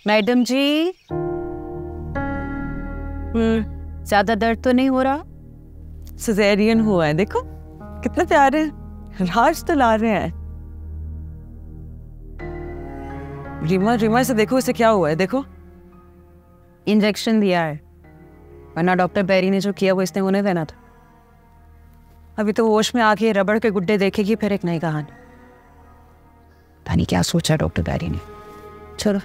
Madam जी, ज्यादा दर्द तो नहीं हो रहा? सिजेरियन हुआ है, देखो कितने प्यारे हैं, राज तो ला रहे हैं। रीमा, रीमा से देखो इसे क्या हुआ है, देखो। इंजेक्शन दिया है, वरना डॉक्टर बैरी ने जो किया वो इसने होने देना था। अभी तो होश में आके रबड़ के गुड्डे देखेगी, फिर एक नई कहानी। पता नहीं क्या सोचा डॉक्टर बैरी ने। चलो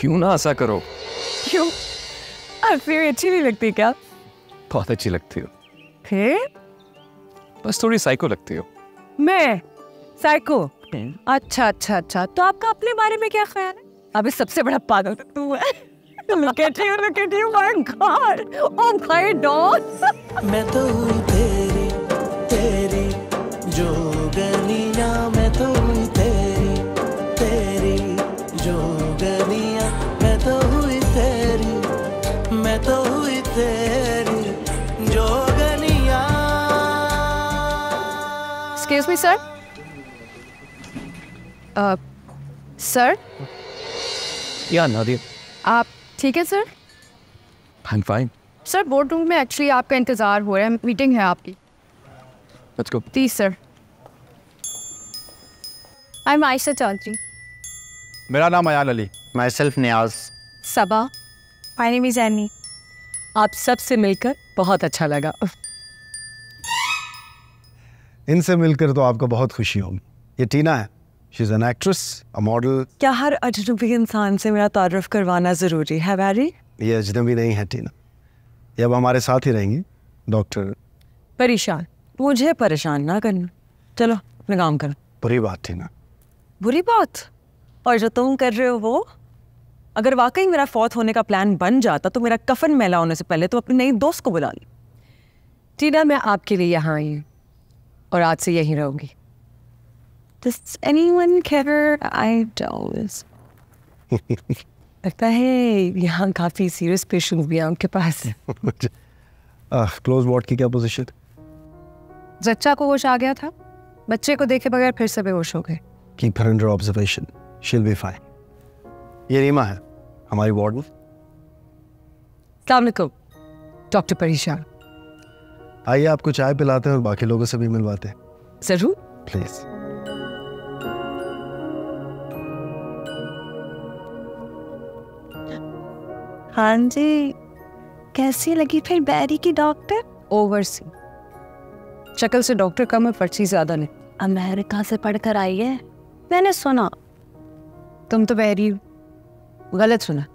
क्यों ना ऐसा करो? क्यों? फिर अच्छी नहीं लगती क्या? बहुत अच्छी लगती हो। फिर? बस थोड़ी साइको लगती हो। मैं साइको? अच्छा अच्छा अच्छा, तो आपका अपने बारे में क्या ख्याल है? अभी सबसे बड़ा पागल तो तू है। Look at you, my God! Oh my God! मैं तो हुई तेरी तेरी जोगनिया, मैं तो हुई तेरी तेरी जोगनिया, मैं तो हुई तेरी, मैं तो हुई तेरी Jogania. Excuse me, sir. Sir, या नादिया, आप ठीक है sir? I'm fine. Sir, board room में एक्चुअली आपका इंतजार हो रहा है, मीटिंग है आपकी। Let's go. Please sir. I am Ayesha Chaudhary. मेरा नाम Ayaan Ali. Myself Niyaz. Saba. My name is Annie. आप सबसे मिलकर बहुत अच्छा लगा। इनसे मिलकर तो आपको बहुत खुशी होगी। ये टीना है, she is an actress, a model. क्या हर अजनबी इंसान से मेरा तारुफ करवाना जरूरी है बैरी? ये अजनबी नहीं है टीना, ये अब हमारे साथ ही रहेंगी। डॉक्टर परेशान, मुझे परेशान ना करना। चलो अपना काम करो। बुरी बात टीना। बुरी बात? और जो तुम कर रहे हो वो? अगर वाकई मेरा फौत होने का प्लान बन जाता तो मेरा कफन मैला होने से पहले तो अपनी नई दोस्त को बुला ली। टीना, मैं आपके लिए यहाँ आई हूँ और आज से यहीं रहूंगी। Does anyone care? I don't. लगता है यहाँ काफी सीरियस पेशेंट भी हैं उनके पास। क्लोज वार्ड की क्या पोजीशन? जच्चा को होश आ गया था, बच्चे को देखे बगैर फिर से बेहोश हो गए। Keep her under observation, she'll be fine. ये रीमा है, हमारी वार्डन। अस्सलाम वालेकुम डॉक्टर परेशान। आइए आपको चाय पिलाते हैं और बाकी लोगों से भी मिलवाते हैं। जरूर। प्लीज। हाँ जी, कैसी लगी फिर बैरी की डॉक्टर? ओवरसी, शक्ल से डॉक्टर कम है, पर्ची ज्यादा नहीं। अमेरिका से पढ़कर आई है, मैंने सुना। तुम तो बहरी हो, गलत सुना।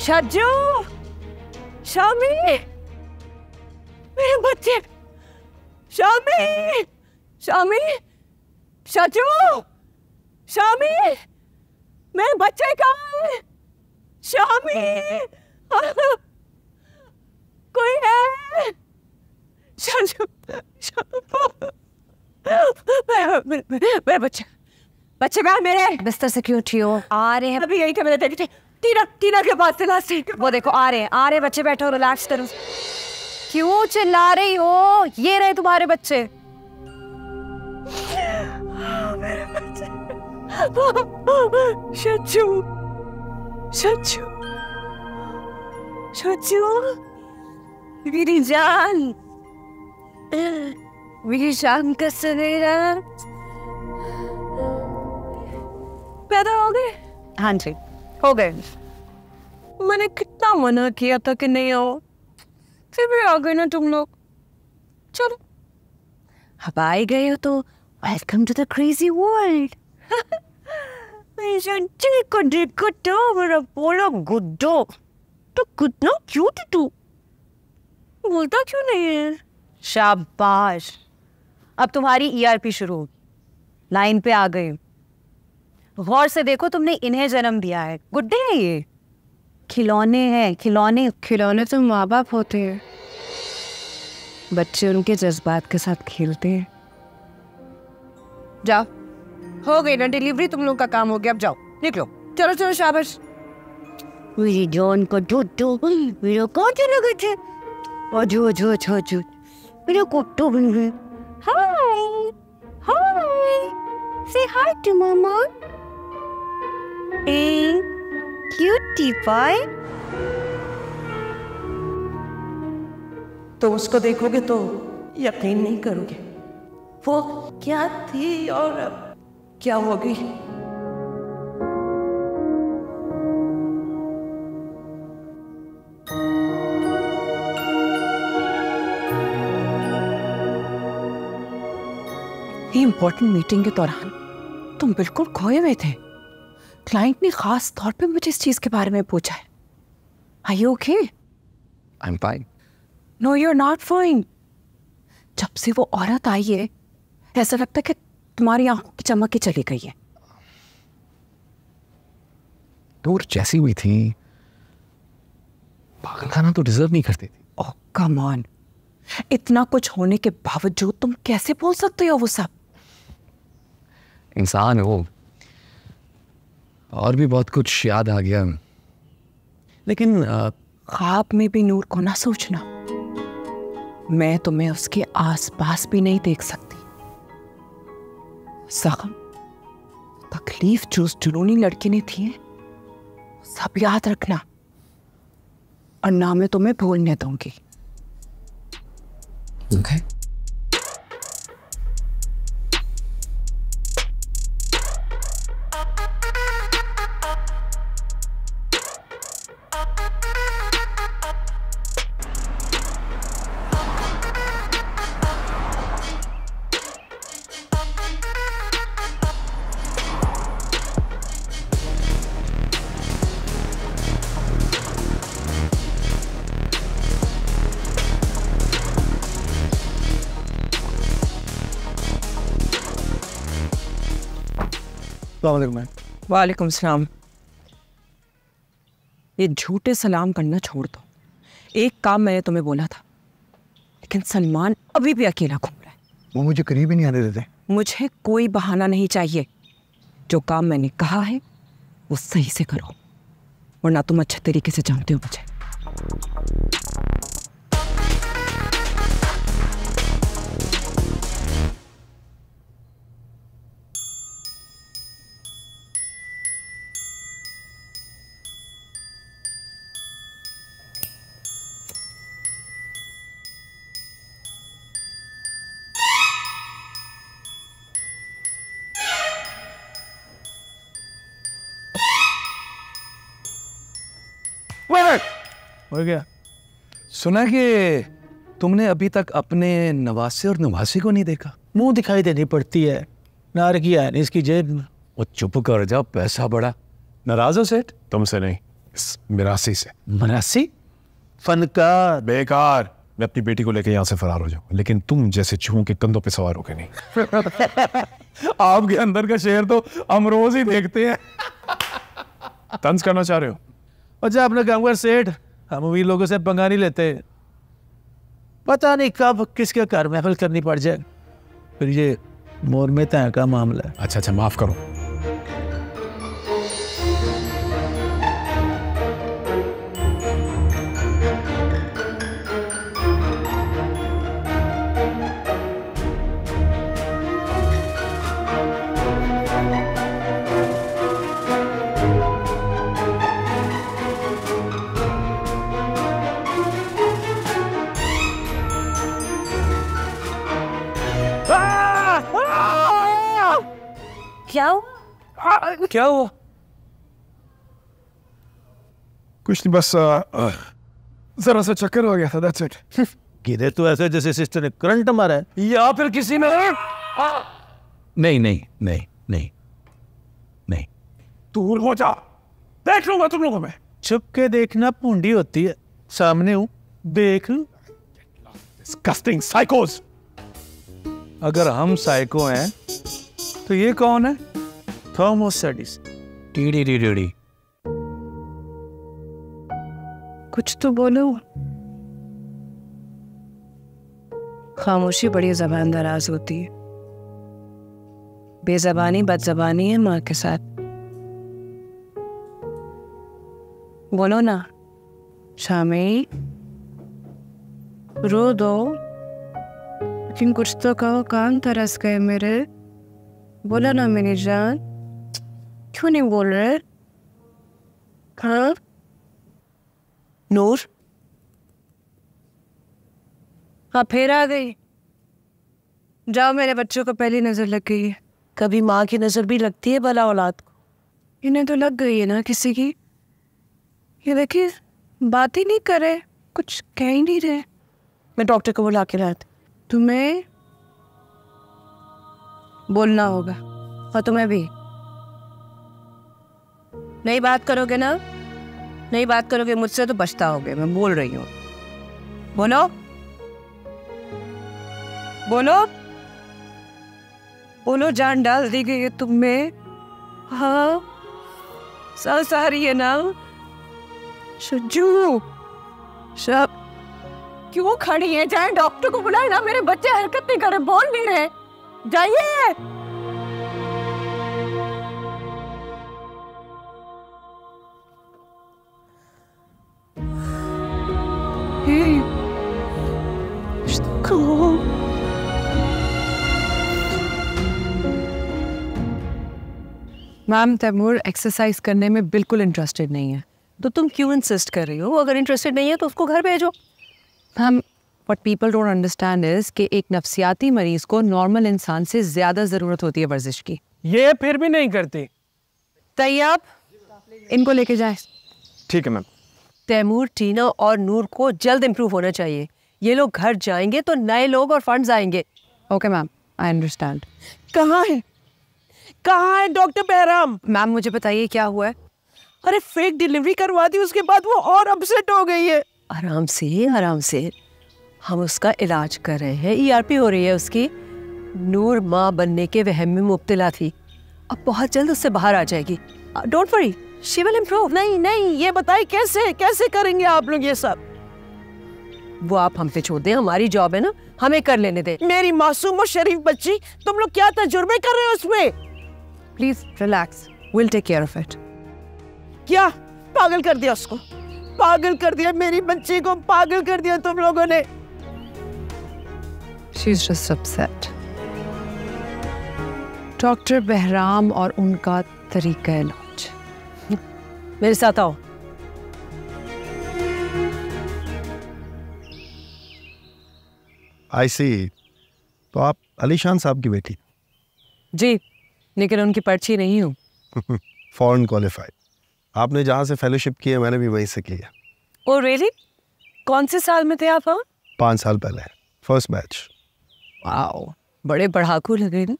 शज्जू, शामी, मेरे बच्चे, शामी, शामी, शज्जू, शामी, मेरे बच्चे कहाँ हैं? शामी, कोई है? शज्जू, मेरे बच्चे, बच्चे कहाँ मेरे? बिस्तर से क्यों उठी हो? आ रहे हैं अभी यही थे, मैंने देखी थी। टीना, टीना के पास से लास्ट। वो देखो आ रहे हैं बच्चे, बैठो रिलैक्स करो। क्यों चिल्ला रही हो? ये रहे तुम्हारे बच्चे। मेरे बच्चे। शज्जू, शज्जू, शज्जू, मेरी जान, मेरी जान का सवेरा। पैदा हो गए? हाँ जी हो गए। मैंने कितना मना किया था कि नहीं आओ, फिर भी आ गए ना तुम लोग। चलो, अब आए गए हो तो welcome to the crazy world. देखो तो मेरा बोलो गुड्डो, तो कितना क्यूट है तू, बोलता क्यों नहीं है? शाबाश, अब तुम्हारी ईआरपी शुरू होगी। लाइन पे आ गई। गौर से देखो, तुमने इन्हें जन्म दिया है। गुड्डे हैं ये, खिलौने हैं, खिलौने। खिलौने तो माँ बाप होते हैं, बच्चे उनके जज्बात के साथ खेलते हैं। जाओ, हो गई ना डिलीवरी, तुम लोग का काम हो गया, अब जाओ, निकलो। चलो चलो, शाबाश। मेरी जान का टूटू, मेरा कहाँ चले गए थे? अजो अजो अजो अजो, मेरा कुट्टू बन गए। हाय हाय, से हाय to mama. A cutie pie. तो उसको देखोगे तो यकीन नहीं करोगे, वो क्या थी और अब क्या होगी। इम्पोर्टेंट मीटिंग के दौरान तुम बिल्कुल खोए हुए थे। क्लाइंट ने खास तौर पे मुझे इस चीज के बारे में पूछा है। Are you okay? I'm fine. No, you're not fine. जब से वो औरत आई है, ऐसा लगता है कि तुम्हारी आंखों की चमक ही चली गई है। नूर जैसी हुई थी, पागलखाना तो डिजर्व नहीं करती थी। ओह कम ऑन, इतना कुछ होने के बावजूद तुम कैसे बोल सकते हो वो सब? इंसान है वो, और भी बहुत कुछ याद आ गया, लेकिन ख्वाब में भी नूर को ना सोचना। मैं तुम्हें उसके आसपास भी नहीं देख सकती। जख्म, तकलीफ जो उस जुनूनी लड़की ने थी, सब याद रखना, और ना मैं तुम्हें भूलने दूंगी। Okay. वालेकुम सलाम। ये झूठे सलाम करना छोड़ दो। एक काम मैंने तुम्हें बोला था, लेकिन सलमान अभी भी अकेला घूम रहा है। वो मुझे करीब ही नहीं आने देते। मुझे कोई बहाना नहीं चाहिए। जो काम मैंने कहा है वो सही से करो, वरना तुम अच्छे तरीके से जानते हो मुझे। हो गया। सुना कि तुमने अभी तक अपने नवासे और नवासी को नहीं देखा। मुंह दिखाई देनी पड़ती है, नारकिया है इसकी जेब में। वो चुप कर जा, पैसा बड़ा। नाराज हो सेठ? तुमसे नहीं, इस मिरासी से। मनासी फनकार। बेकार। मैं अपनी बेटी को लेकर यहाँ से फरार हो जाऊँ, लेकिन तुम जैसे चूहों के कंधों पे सवार होके नहीं। आपके अंदर का शेर तो हम रोज ही देखते हैं। तंज करना चाह रहे हो? और जा अपना काम कर सेठ, हम अमीर लोगों से पंगा नहीं लेते। पता नहीं कब किसके घर महफिल करनी पड़ जाए, फिर ये मोर में तय का मामला है। अच्छा अच्छा, माफ करो। क्या हुआ? क्या हुआ? कुछ नहीं, बस जरा सा चक्कर हो गया था, that's it। गिरे तो ऐसे जैसे सिस्टर ने करंट मारा है, या फिर किसी ने नहीं नहीं नहीं नहीं नहीं। दूर हो जा, देख लूंगा तुम लोगों में। छुप के देखना पूंडी होती है, सामने हूं देख। Disgusting psychos! अगर हम साइको हैं तो ये कौन है? Thomas Edison. टी। कुछ तो बोलो। खामोशी बड़ी ज़बान दराज होती है। बेज़बानी बदज़बानी है माँ के साथ। बोलो ना शामी, रो दो, लेकिन कुछ तो कहो, कान तरस गए मेरे। बोलो ना मेरी जान, क्यों नहीं बोल रहे? हाँ नूर, हाँ फिर आ गई। जाओ, मेरे बच्चों को पहली नजर लग गई है। कभी माँ की नजर भी लगती है भला औलाद को? इन्हें तो लग गई है ना किसी की। ये देखिए बात ही नहीं करे, कुछ कह ही नहीं रहे। मैं डॉक्टर को बुला के लाती। तुम्हें बोलना होगा, और तुम्हें भी। नहीं बात करोगे ना, नहीं बात करोगे मुझसे तो पछताओगे। मैं बोल रही हूँ, बोलो बोलो बोलो। जान डाल दी गई है तुम में। हाँ सांस आ रही है ना? शज्जू शब क्यों खड़ी है? जाए डॉक्टर को बुलाए ना। मेरे बच्चे हरकत नहीं कर रहे, बोल नहीं रहे। जाइए। मैम, तैमूर एक्सरसाइज करने में बिल्कुल इंटरेस्टेड नहीं है। तो तुम क्यों इंसिस्ट कर रही हो? अगर इंटरेस्टेड नहीं है तो उसको घर भेजो। Ma'am, what people don't understand is कि एक नफ्सियाती मरीज को नॉर्मल इंसान से ज्यादा जरूरत होती है वर्जिश की। ये फिर भी नहीं करती। तैयाब, इनको लेके जाए। ठीक है मैम। तैमूर, टीना और नूर को जल्द इम्प्रूव होना चाहिए। ये लोग घर जाएंगे तो नए लोग और फंड्स आएंगे। Okay ma'am, I understand. कहाँ है, कहाँ है डॉक्टर बहराम? मैम मुझे बताइए क्या हुआ है? अरे फेक डिलीवरी करवा दी, उसके बाद वो और अपसेट हो गई है। आराम से आराम से, हम उसका इलाज कर रहे हैं। ERP हो रही है उसकी। नूर माँ बनने के वहम में मुब्तला थी, अब बहुत जल्द उससे बाहर आ जाएगी। Don't worry, she will improve. नहीं नहीं, ये बताइए कैसे कैसे करेंगे आप लोग ये सब? वो आप हम पे छोड़ दें, हमारी जॉब है ना, हमें कर लेने दें। मेरी मासूम और शरीफ बच्ची, तुम लोग क्या तजुर्बे कर रहे हो उसमें? Please relax, will take care of it. क्या पागल कर दिया उसको? पागल कर दिया मेरी बच्ची को, पागल कर दिया तुम लोगों ने। She is just upset. Doctor Bahram और उनका तरीका इलाज। मेरे साथ आओ। आई सी, तो आप अलीशान साहब की बेटी? जी, लेकिन उनकी पर्ची नहीं हूँ। Foreign qualified. आपने जहाँ से फेलोशिप की है मैंने भी वहीं से की है। Oh really? कौन से साल में थे आप वहाँ? 5 साल पहले, फर्स्ट बैच। वाओ, बड़े पढ़ाकू लगे ना।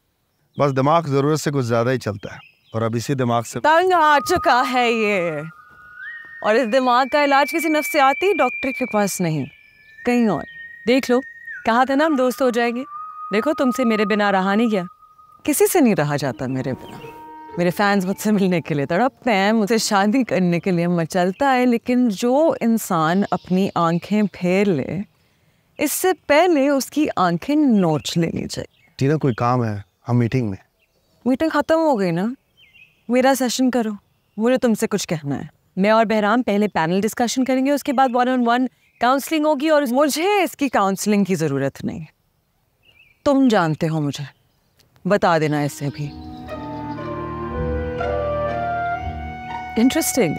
बस दिमाग जरूरत से कुछ ज्यादा ही चलता है, और अब इसी दिमाग से तंग आ चुका है ये। और इस दिमाग का इलाज किसी नफ्सियाती डॉक्टर के पास नहीं, कहीं और। देख लो, कहा था ना हम दोस्त हो जाएंगे। देखो, तुमसे मेरे बिना रहा नहीं गया, किसी से नहीं रहा जाता मेरे बिना। मेरे फैंस मुझसे मिलने के लिए तड़पते हैं, मुझसे शादी करने के लिए मचलता है, लेकिन जो इंसान अपनी आंखें फेर ले, इससे पहले उसकी आंखें नोच लेनी चाहिए। टीना, कोई काम है? हम मीटिंग में। मीटिंग खत्म हो गई ना, मेरा सेशन करो, मुझे तुमसे कुछ कहना है। मैं और बहराम पहले पैनल डिस्कशन करेंगे, उसके बाद 1-on-1 काउंसलिंग होगी, और मुझे इसकी काउंसलिंग की ज़रूरत नहीं। तुम जानते हो मुझे, बता देना इससे भी। इंटरेस्टिंग।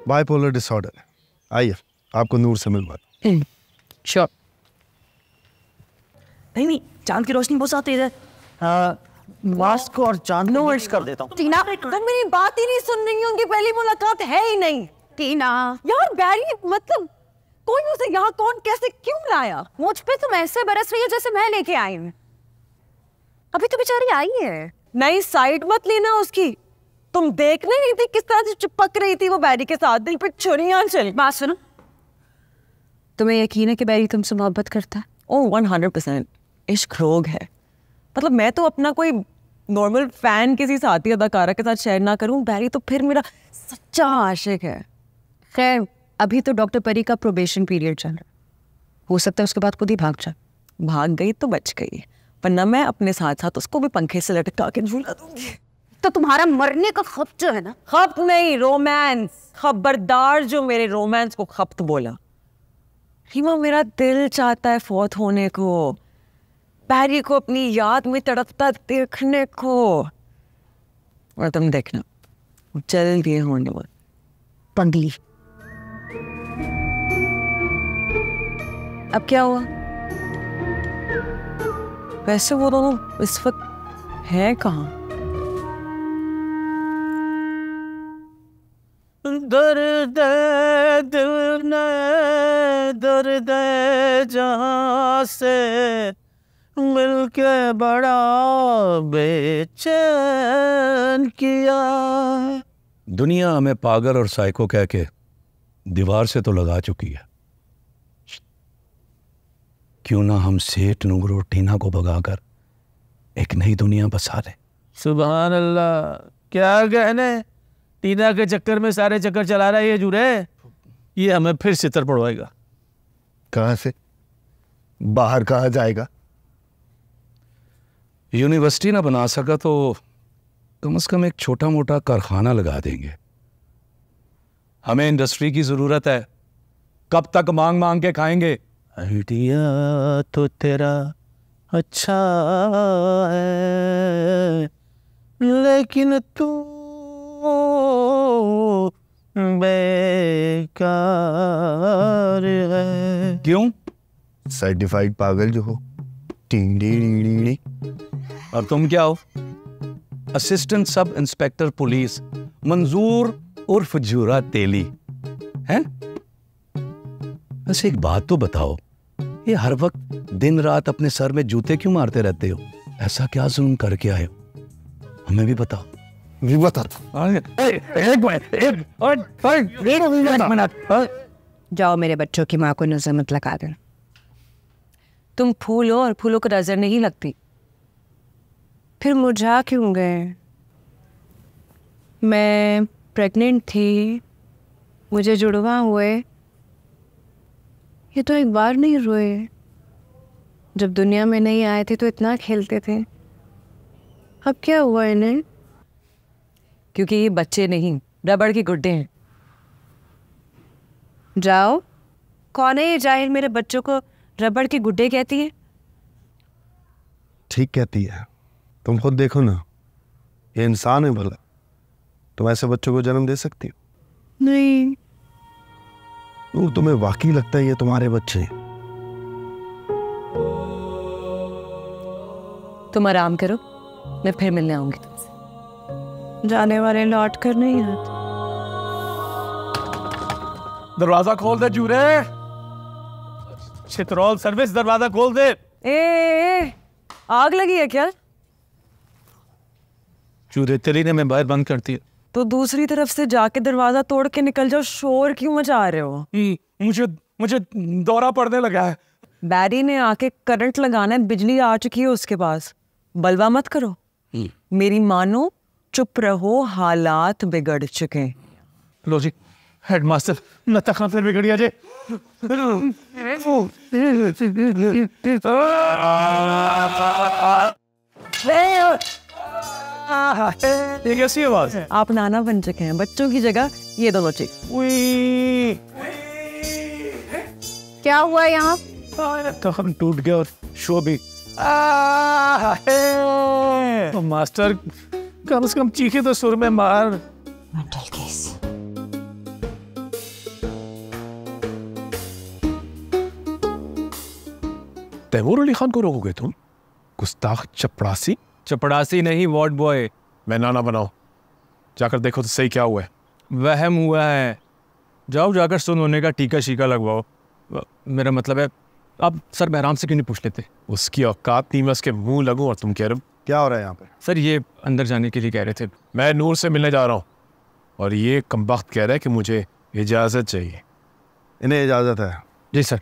Bipolar disorder. आइए, आपको नूर से मिलवा। श्योर। नहीं, चांद की रोशनी बहुत आती है। मास्क और चांद नो वर्ड्स कर देता हूँ। टीना, तुम मेरी बात ही नहीं सुन रही हो, उनकी पहली मुलाकात है ही नहीं। टीना यार बैरी, मतलब कोई उसे यहाँ कौन कैसे क्यों लाया? मुझ पे तुम ऐसे बरस रही हो जैसे मैं लेके आई हूँ। अभी तो बेचारी आई है। नहीं, साइड मत लेना उसकी। तुम देख नहीं रही थी किस तरह से चिपक रही थी वो बैरी के साथ, दिल पे छुरियां चल। बात सुनो, तुम्हें यकीन है कि बैरी तुमसे मोहब्बत करता है? ओह 100%। इश्क रोग है। मतलब मैं तो अपना कोई नॉर्मल फैन किसी साथी अदाकारा के साथ शेयर ना करूं, बैरी तो फिर मेरा सच्चा आशिक है। खैर अभी तो डॉक्टर परी का प्रोबेशन पीरियड चल रहा है, हो सकता है उसके बाद खुद ही भाग जाए। भाग गई तो बच गई, वरना मैं अपने साथ साथ उसको भी पंखे से लटका के झूला दूंगी। तो तुम्हारा मरने का खप जो है ना, खप नहीं, रोमांस। खबरदार जो मेरे रोमांस को खपत बोला। रीमा, मेरा दिल चाहता है फौत होने को, बैरी को अपनी याद में तड़पता देखने को। और तुम देखना जल्द ये होने वाला। पंगली। अब क्या हुआ? वैसे वो दोनों इस वक्त हैं कहाँ? दर्द दिल ने दर्द जहां से मिलके बड़ा बेचैन किया। दुनिया हमें पागल और साइको कह के दीवार से तो लगा चुकी है, क्यों ना हम सेठ नूर और टीना को भगाकर एक नई दुनिया बसा लें। सुभान अल्लाह, क्या कहने, टीना के चक्कर में सारे चक्कर चला रहा है ये जूरे। ये हमें फिर सितर पड़वाएगा। कहाँ से, बाहर कहाँ जाएगा? यूनिवर्सिटी ना बना सका तो कम से कम एक छोटा मोटा कारखाना लगा देंगे। हमें इंडस्ट्री की जरूरत है, कब तक मांग मांग के खाएंगे। आइडिया तो तेरा अच्छा है, लेकिन तू बेकार है। क्यों? सर्टिफाइड पागल जो हो। टी। और तुम क्या हो? असिस्टेंट सब इंस्पेक्टर पुलिस मंजूर उर्फ जूरा तेली हैं? बस एक बात तो बताओ, ये हर वक्त दिन रात अपने सर में जूते क्यों मारते रहते हो? ऐसा क्या जुल्म करके आए हो? हमें भी बताओ। भी बता। एक मिनट। जाओ मेरे बच्चों की माँ को नजर मत लगा देना। तुम फूल हो और फूलों को नजर नहीं लगती। फिर मुरझा क्यों गए? मैं प्रेग्नेंट थी, मुझे जुड़वा हुए, ये तो एक बार नहीं रोए। जब दुनिया में नहीं आए थे तो इतना खेलते थे, अब क्या हुआ इन्हें? क्योंकि ये बच्चे नहीं, रबड़ के गुड्डे हैं। जाओ, कौन है ये जाहिल मेरे बच्चों को रबड़ के गुड्डे कहती है? ठीक कहती है, तुम खुद देखो ना, ये इंसान है भला, तुम ऐसे बच्चों को जन्म दे सकती हो? नहीं। वो तुम्हें वाकई लगता है ये तुम्हारे बच्चे हैं? तुम आराम करो, मैं फिर मिलने आऊंगी तुमसे। जाने वाले लौट कर नहीं आते। दरवाजा खोल दे जूरे। चित्रौल सर्विस, दरवाजा खोल दे। ए, आग लगी है क्या? जूरे तेरी ने मैं बाहर बंद करती है। तो दूसरी तरफ से जाके दरवाजा तोड़ के निकल जाओ, शोर क्यों मचा रहे हो? मुझे दौरा पड़ने लगा है। बैरी ने आके करंट लगाना है, बिजली आ चुकी है उसके पास। बलवा मत करो, मेरी मानो, चुप रहो, हालात बिगड़ चुके हैं। लो जी, हेडमास्टर नता खान फिर बिगड़ गया जे। ये कैसी आवाज? आप नाना बन चुके हैं, बच्चों की जगह ये दोनों चिक। क्या हुआ यहाँ? तो हम टूट गए और शो भी। तो मास्टर कम से कम चीखे तो सुर में मार। Mental case. तैमूर अली खान को रोकोगे तुम? गुस्ताख चपड़ासी। चपड़ासी नहीं, वार्ड बॉय। मैं नाना बनाओ, जाकर देखो तो सही क्या हुआ है। वहम हुआ है, जाओ जाकर सुन होने का टीका शीका लगवाओ। मेरा मतलब है, आप सर बहराम से क्यों नहीं पूछ लेते? उसकी औकात नहीं, मैं उसके मुंह लगूं और तुम कह रहे हो क्या हो रहा है यहाँ पे? सर ये अंदर जाने के लिए कह रहे थे। मैं नूर से मिलने जा रहा हूँ और ये कमबख्त कह रहा है कि मुझे इजाज़त चाहिए। इन्हें इजाज़त है। जी सर।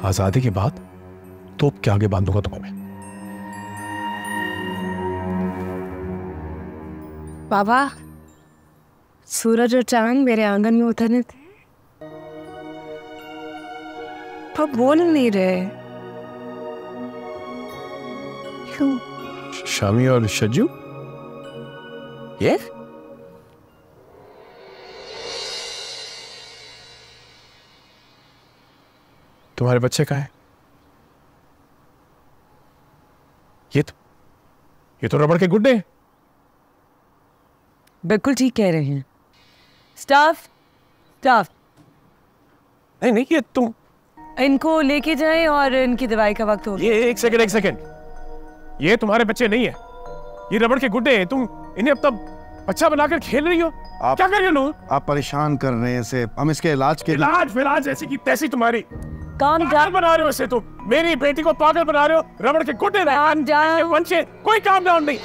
आज़ादी के बाद तोप के आगे बांधूंगा तुम्हें मैं। बाबा, सूरज और चांद मेरे आंगन में उतरने थे, पर बोल नहीं रहे। क्यों? शामी और शज्जू? ये तुम्हारे बच्चे कहाँ हैं? ये तो रबड़ के गुड्डे हैं। बिल्कुल ठीक कह रहे हैं। स्टाफ नहीं ये तुम इनको लेके जाएं और इनकी दवाई का वक्त हो गया। ये एक सेकंड, ये तुम्हारे बच्चे नहीं है, ये रबड़ के गुड्डे हैं। तुम इन्हें अब तक अच्छा बनाकर खेल रही हो। क्या कर रही हो नूर? आप परेशान कर रहे हैं इसे। हम इसके इलाज के इलाज ऐसी की तैसी तुम्हारी। काम पागल बना रहे हो इसे तुम। मेरी बेटी को पागल बना रहे हो। रबड़ के गुड्डे वंशे कोई काम डाउन नहीं।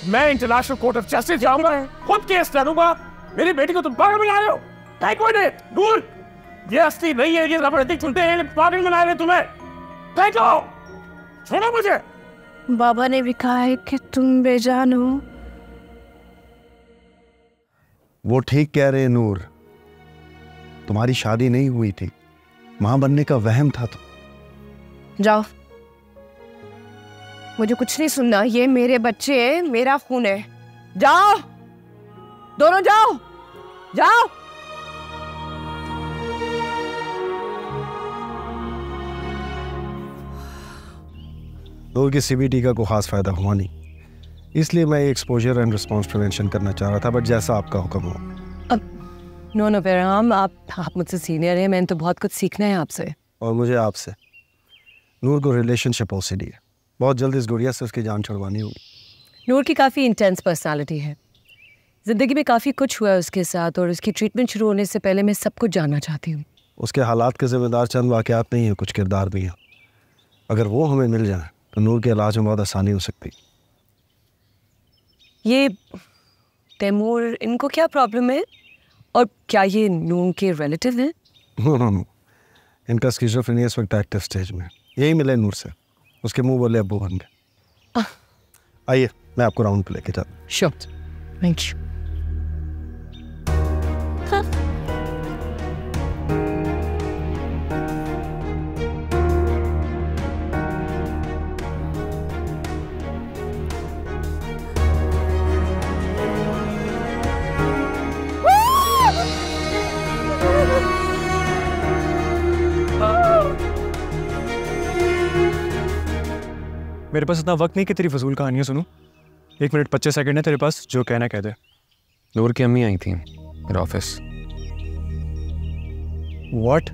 मैं इंटरनेशनल कोर्ट ऑफ जस्टिस जाऊंगा, खुद केस लड़ूंगा। मेरी बेटी को तुम पागल बना रहे हो। नूर, ये असली नहीं है, ये रबड़ के गुड्डे हैं, पागल बना रहे तुम्हें। छोड़ो मुझे। बाबा ने भी कहा है कि तुम बेजान हो। वो ठीक कह रहे हैं नूर, तुम्हारी शादी नहीं हुई थी, मां बनने का वहम था। तो जाओ, मुझे कुछ नहीं सुनना। ये मेरे बच्चे हैं, मेरा खून है। जाओ, दोनों जाओ। नूर की सीबीटी का कोई खास फायदा हुआ नहीं, इसलिए मैं एक्सपोजर एंड रिस्पांस प्रिवेंशन करना चाह रहा था, बट जैसा आपका हुक्म हो। नो बेरहम, आप मुझसे सीनियर हैं, मैंने तो बहुत कुछ सीखना है आपसे। और मुझे आपसे। नूर को रिलेशनशिप ओसीडी है, बहुत जल्द इस गुड़िया से उसकी जान छुड़वानी होगी। नूर की काफ़ी इंटेंस पर्सनालिटी है, ज़िंदगी में काफ़ी कुछ हुआ है उसके साथ, और उसकी ट्रीटमेंट शुरू होने से पहले मैं सब कुछ जानना चाहती हूँ। उसके हालात के जिम्मेदार चंद वाक़यात नहीं है, कुछ किरदार भी हैं। अगर वो हमें मिल जाए तो नूर के इलाज में बहुत आसानी हो सकती। ये तैमूर, इनको क्या प्रॉब्लम है, और क्या ये नूर के रिलेटिव हैं? नो, इनका स्किज़ोफ्रेनिया इस वक्त एक्टिव स्टेज में। यही मिले नूर से, उसके मुंह बोले अब्बू बन गए। आइए, मैं आपको राउंड पे लेके जाता हूँ। Sure, thank you. मेरे पास इतना वक्त नहीं कि तेरी फजूल कहानियाँ सुनूं। 1 मिनट 25 सेकंड है तेरे पास, जो कहना कह दे। नूर की अम्मी आई थी मेरे ऑफिस। व्हाट?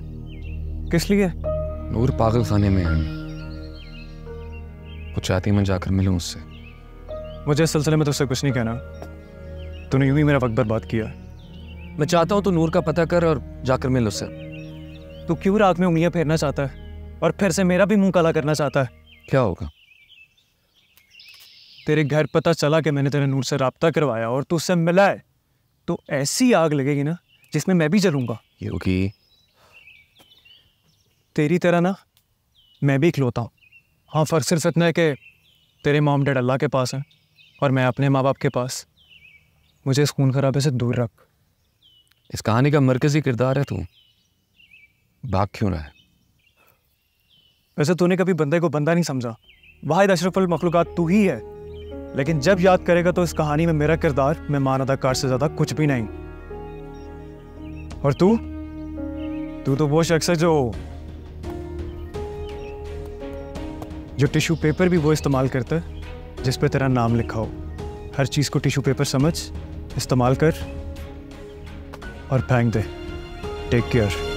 किस लिए? नूर पागल खाने में है, वो चाहती मैं जाकर मिलूं उससे। मुझे इस सिलसिले में तुझसे कुछ नहीं कहना, तूने यूं ही मेरा वक्त बर्बाद किया। मैं चाहता हूँ तो नूर का पता कर और जाकर मिल उससे। तू क्यों रात में उंगलियां फेरना चाहता है और फिर से मेरा भी मुंह काला करना चाहता है? क्या होगा? तेरे घर पता चला कि मैंने तेरे नूर से राब्ता करवाया और तू उससे मिला है, तो ऐसी आग लगेगी ना जिसमें मैं भी जलूंगा। क्योंकि तेरी तरह ना मैं भी इकलौता हूँ। हाँ, फर्क सिर्फ इतना है कि तेरे मॉम डैड अल्लाह के पास हैं और मैं अपने माँ बाप के पास। मुझे इस खून खराबे से दूर रख। इस कहानी का मरकजी किरदार है तू, भाग क्यों रहा है? वैसे तूने कभी बंदे को बंदा नहीं समझा, वाहिद अशरफुल मखलूकात तू ही है, लेकिन जब याद करेगा तो इस कहानी में मेरा किरदार मेहमान अदाकार से ज्यादा कुछ भी नहीं। और तू तो वो शख्स है जो टिश्यू पेपर भी वो इस्तेमाल करता है जिस पे तेरा नाम लिखा हो। हर चीज को टिश्यू पेपर समझ, इस्तेमाल कर और फेंक दे। Take care.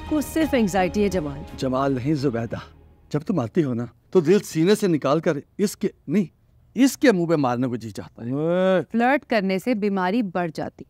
आपको सिर्फ एंजाइटी है जमाल। जमाल नहीं जुबैदा, जब तुम आती हो ना तो दिल सीने से निकाल कर इसके मुंह पे मारने को जी चाहता है। फ्लर्ट करने से बीमारी बढ़ जाती है,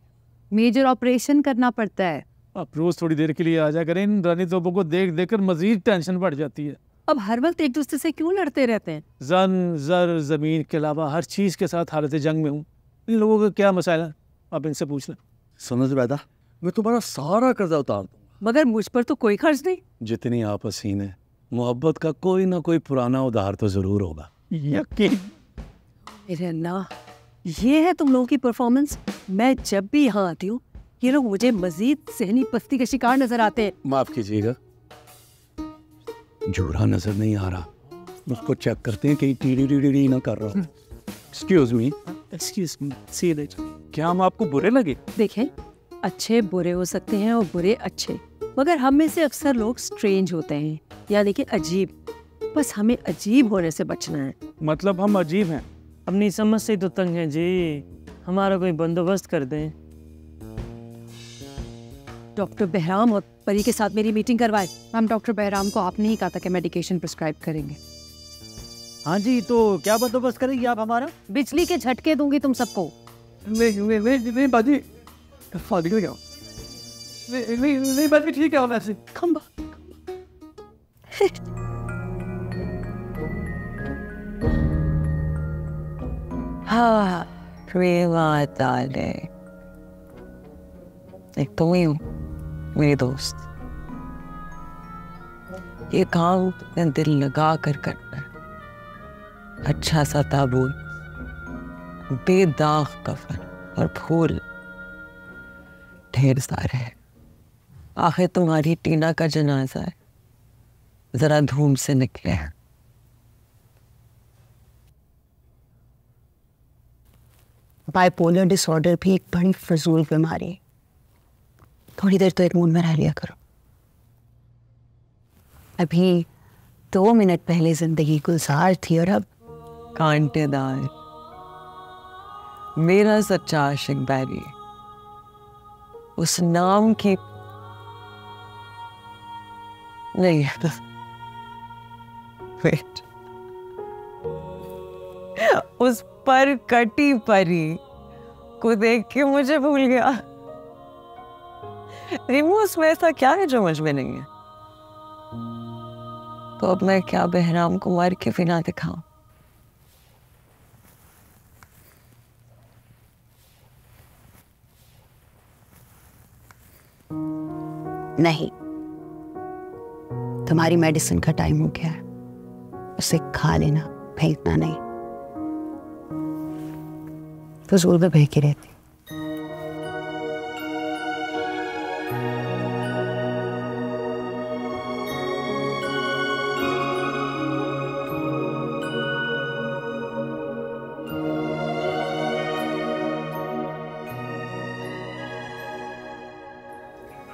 मेजर ऑपरेशन करना पड़ता है। आप रोज थोड़ी देर के लिए आ जा करें, इन रानी तोपों को देख देकर मजीद टेंशन बढ़ जाती है। अब हर वक्त एक दूसरे से क्यों लड़ते रहते हैं? जन जर जमीन के अलावा हर चीज के साथ हालत जंग में हूँ। इन लोगों का क्या मसाला है, आप इनसे पूछ लें। सुनो जुबैदा, मैं तुम्हारा सारा कर्जा उतार दूंगा, मगर मुझ पर तो कोई खर्च नहीं। जितनी आप हसीन है, मोहब्बत का कोई ना कोई पुराना उधार तो जरूर होगा। यकीन। मेरे अल्लाह, ये है तुम लोगों की परफॉर्मेंस। मैं जब भी यहाँ आती हूँ ये लोग मुझे मजीद सहनी पस्ती का शिकार नजर आते हैं। माफ कीजिएगा, जूरा नजर नहीं आ रहा, उसको चेक करते हैं कहीं टीडी ना कर रहा। Excuse me, see it. क्या हम आपको बुरे लगे? देखें, अच्छे बुरे हो सकते हैं और बुरे अच्छे, मगर हम में से अक्सर लोग स्ट्रेंज होते हैं, यानी कि अजीब। बस हमें अजीब होने से बचना है। मतलब हम अजीब हैं? अपनी समझ से तो तंग हैं जी, हमारा कोई बंदोबस्त कर दें। डॉक्टर बहराम और परी के साथ मेरी मीटिंग करवाए। मैम, डॉक्टर बहराम को आपने ही कहा था कि मेडिकेशन प्रिस्क्राइब करेंगे। हाँ जी, तो क्या बंदोबस्त करेंगी आप हमारा? बिजली के झटके दूंगी तुम सबको। नहीं बाजी, फादी क्या? नहीं बाजी, ठीक है वैसे। खंबा हाँ, प्रेमा दाले, एक तो ही हूँ मेरी दोस्त। ये काम तुमने दिल लगा कर करना है। अच्छा सा ताबूत, बेदाग कफन और फूल ढेर सारे हैं। आखिर तुम्हारी टीना का जनाजा है, जरा धूम से निकले हैं। बाइपोलर डिसऑर्डर भी एक बड़ी फजूल बीमारी है। थोड़ी देर तो एक मूड में रह लिया करो। अभी 2 मिनट पहले जिंदगी गुलजार थी और अब कांटेदार। मेरा सच्चा आशिक बैरी, उस नाम की नहीं, वेट, उस पर कटी परी को देख के मुझे भूल गया। रिमू, उसमें ऐसा क्या है जो मुझ में नहीं है? तो अब मैं क्या बहराम को मार के फिना दिखाऊं? नहीं, तुम्हारी मेडिसिन का टाइम हो गया है, उसे खा लेना, फेंकना नहीं। फजूल में बहकी रहती।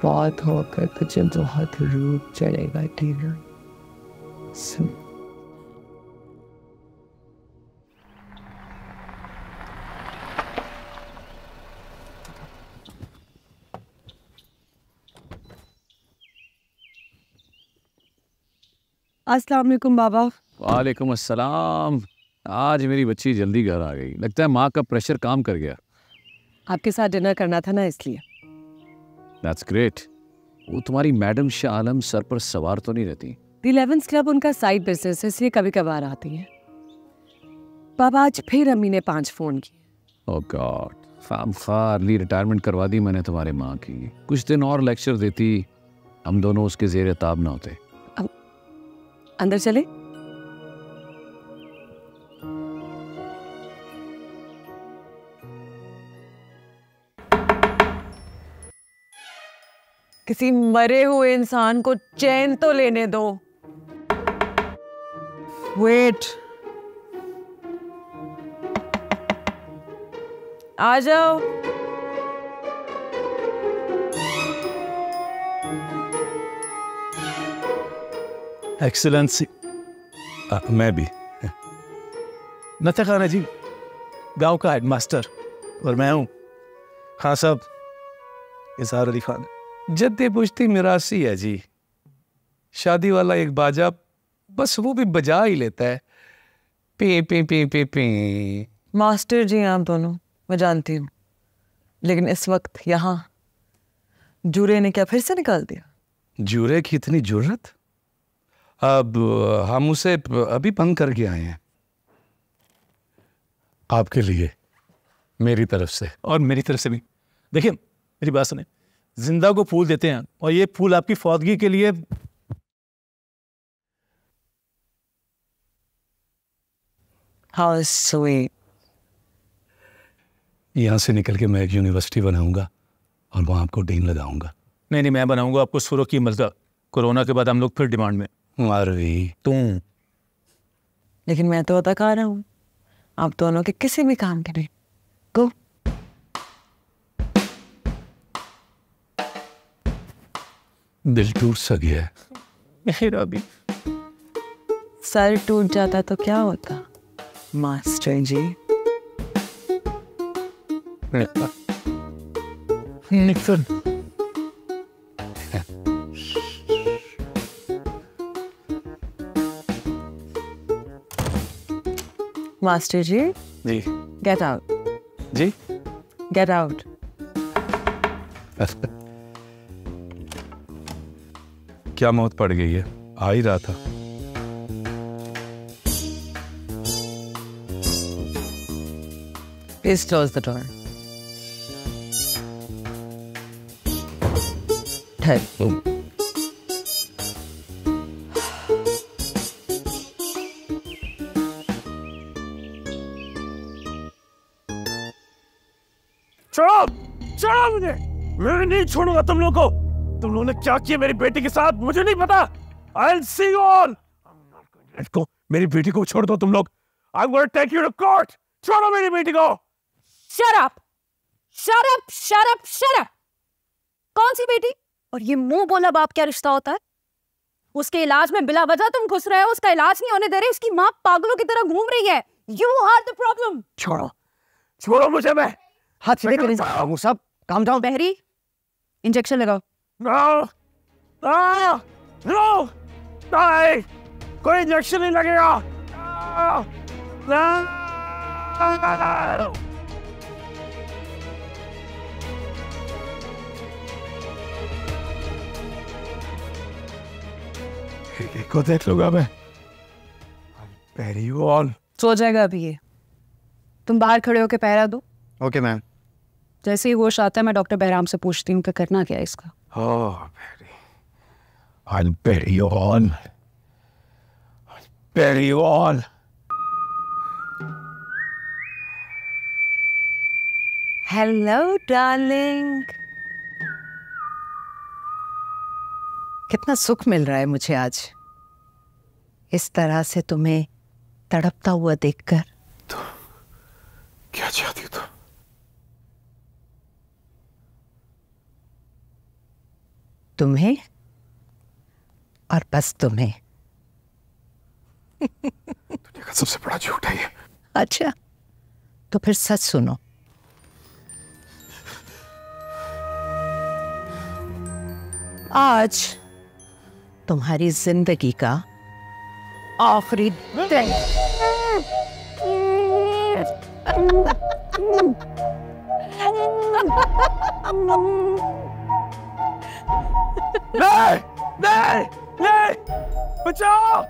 बहुत होकर तुझे बहुत रूप चढ़ेगा टीना। सुन, अस्सलाम वालेकुम बाबा। वालेकुम अस्सलाम। आज मेरी बच्ची जल्दी घर आ गई, लगता है माँ का प्रेशर काम कर गया। आपके साथ डिनर करना था ना, इसलिए। That's great। वो तुम्हारी मैडम शाह आलम सर पर सवार तो नहीं रहती? द 11th क्लब उनका साइड बिजनेस है, इसलिए कभी कभार आती है। बाबा, आज फिर अम्मी ने 5 फोन किए। ओह गॉड, खामखाली रिटायरमेंट करवा दी मैंने तुम्हारे माँ की। कुछ दिन और लेक्चर देती, हम दोनों उसके जेर ताब ना होते। अंदर चले? किसी मरे हुए इंसान को चैन तो लेने दो। वेट, आ जाओ। एक्सीलेंसी। मैं भी। नता खाना जी, गांव का हेडमास्टर, और मैं हूँ खान साहब इजहार अली खान। जद्दी पुश्ती मिरासी है जी, शादी वाला एक बाजा, बस वो भी बजा ही लेता है, पे पे पे पे पे। मास्टर जी आप दोनों, मैं जानती हूँ, लेकिन इस वक्त यहाँ जूरे ने क्या फिर से निकाल दिया? जूरे की इतनी जुर्रत? अब हम उसे अभी भंग करके आए हैं, आपके लिए, मेरी तरफ से और मेरी तरफ से भी। देखिए मेरी बात सुने, जिंदा को फूल देते हैं और ये फूल आपकी फौतगी के लिए। How sweet. यहां से निकल के मैं एक यूनिवर्सिटी बनाऊंगा और वहां आपको डीन लगाऊंगा। नहीं, मैं बनाऊंगा आपको सुरों की मर्दा। कोरोना के बाद हम लोग फिर डिमांड में। मारवी तुम। लेकिन मैं तो अदाकारा हूँ, आप दोनों के किसी भी काम के नहीं। गो। दिल टूट सा गया है मेरा भी। सर टूट जाता तो क्या होता मास्टर जी? निक्सन। मास्टर जी, जी गेट आउट। जी गेट आउट। क्या मौत पड़ गई है? आ ही रहा था। Please close the door. Ted. छोड़ो मुझे, मैं नहीं छोड़ूंगा तुम लोगों को। तुम लोगों ने क्या किया मेरी बेटी के साथ मुझे नहीं पता। I'll see you all. मेरी बेटी को छोड़ दो तुम लोग। I'm going to take you to court. छोड़ो मेरी बेटी को। Shut up! Shut up! Shut up! Shut up! कौन सी बेटी? और ये मुंह बोला बाप क्या रिश्ता होता है? उसके इलाज में बिला वजह तुम घुस रहे हो, उसका इलाज नहीं होने दे रहे, उसकी माँ पागलों की तरह घूम रही है। You are the problem. छोड़ो मुझे। मैं हाथ सीधे करें साहब, काम डाउन। बहरी, इंजेक्शन लगाओ। No! No! No! नहीं! कोई इंजेक्शन नहीं लगेगा। No! No! एक को देख लूंगा मैं। Very on. सो जाएगा अभी ये। तुम बाहर खड़े होकर पहरा दो। Okay ma'am. जैसे ही होश आता है मैं डॉक्टर बहराम से पूछती हूँ कि करना क्या है इसका। Oh, Betty. I'll bury you all. I'll bury you all. Hello darling. कितना सुख मिल रहा है मुझे आज, इस तरह से तुम्हें तड़पता हुआ देखकर। क्या चाहती हो तुम? तुम्हें और बस तुम्हें। दुनिया का सबसे बड़ा झूठ है ये। अच्छा, तो फिर सच सुनो। आज तुम्हारी जिंदगी का आखिरी दिन। नहीं, नहीं, नहीं, बचाओ!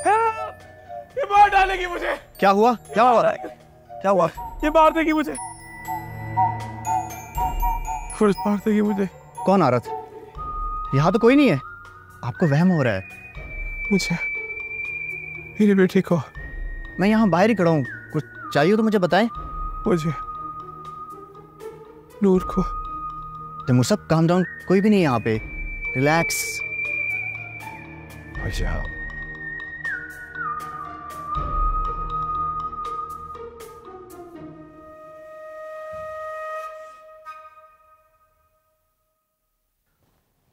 Help! ये मार डालेगी मुझे। क्या हुआ? क्या हुआ? क्या हुआ? ये मार देगी मुझे। पुलिस मार देगी मुझे। कौन आ रहा था? यहाँ तो कोई नहीं है। आपको वहम हो रहा है। मुझे, मेरी बेटी को। मैं यहाँ बाहर ही खड़ा हूँ, कुछ चाहिए तो मुझे बताएं। मुझे, नूर को। तैमूर साहब काम डाउन, कोई भी नहीं है यहाँ पे। रिलैक्स। जाओ।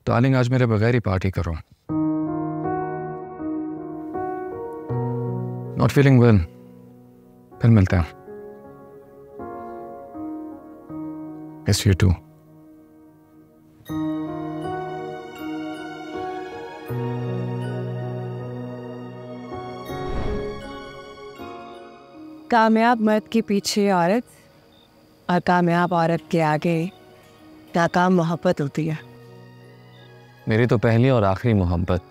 डार्लिंग, आज मेरे बगैर ही पार्टी करो। नॉट फीलिंग वेल, फिर मिलते हैं। Miss you too. कामयाब मर्द के पीछे औरत और कामयाब औरत के आगे नाकाम मोहब्बत होती है। मेरी तो पहली और आखिरी मोहब्बत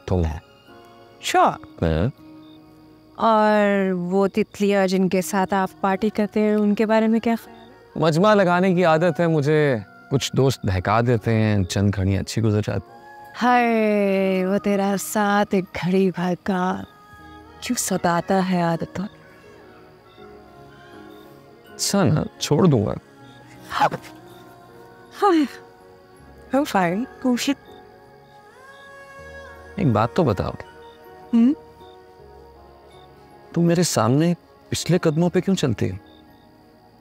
तुम है। श्योर। और वो तितलियां जिनके साथ आप पार्टी करते हैं उनके बारे में क्या? मजमा लगाने की आदत है मुझे, कुछ दोस्त बहका देते हैं, चंद घड़ी अच्छी गुजर जाती। हाय वो तेरा साथ एक घड़ी भर का क्यों सताता है आदतों। ना छोड़ दूंगा। I'm fine. कोशिश। एक बात तो बताओ, तुम मेरे सामने पिछले कदमों पे क्यों चलती हो?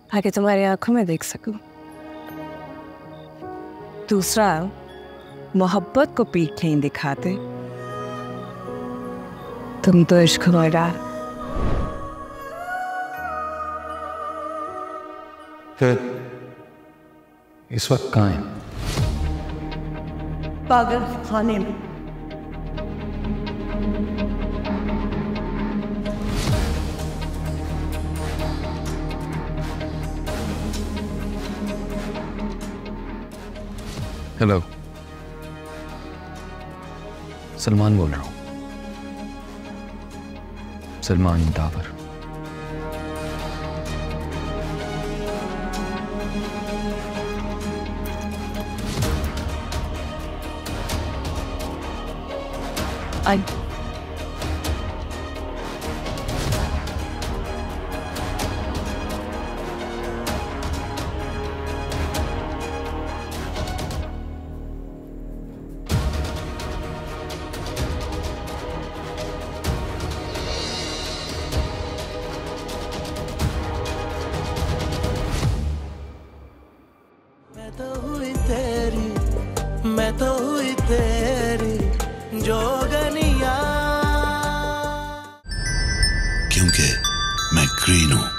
ताकि तुम्हारी आंखों में देख सकूं। दूसरा, मोहब्बत को पीठ नहीं दिखाते, तुम तो इश्क में डाल। फिर इस वक्त कहाँ है? पागल खाने में। हेलो, सलमान बोल रहा हूँ, सलमान डावर। मैं तो हुई तेरी जोगनिया, क्योंकि मैं ग्रीन हूं।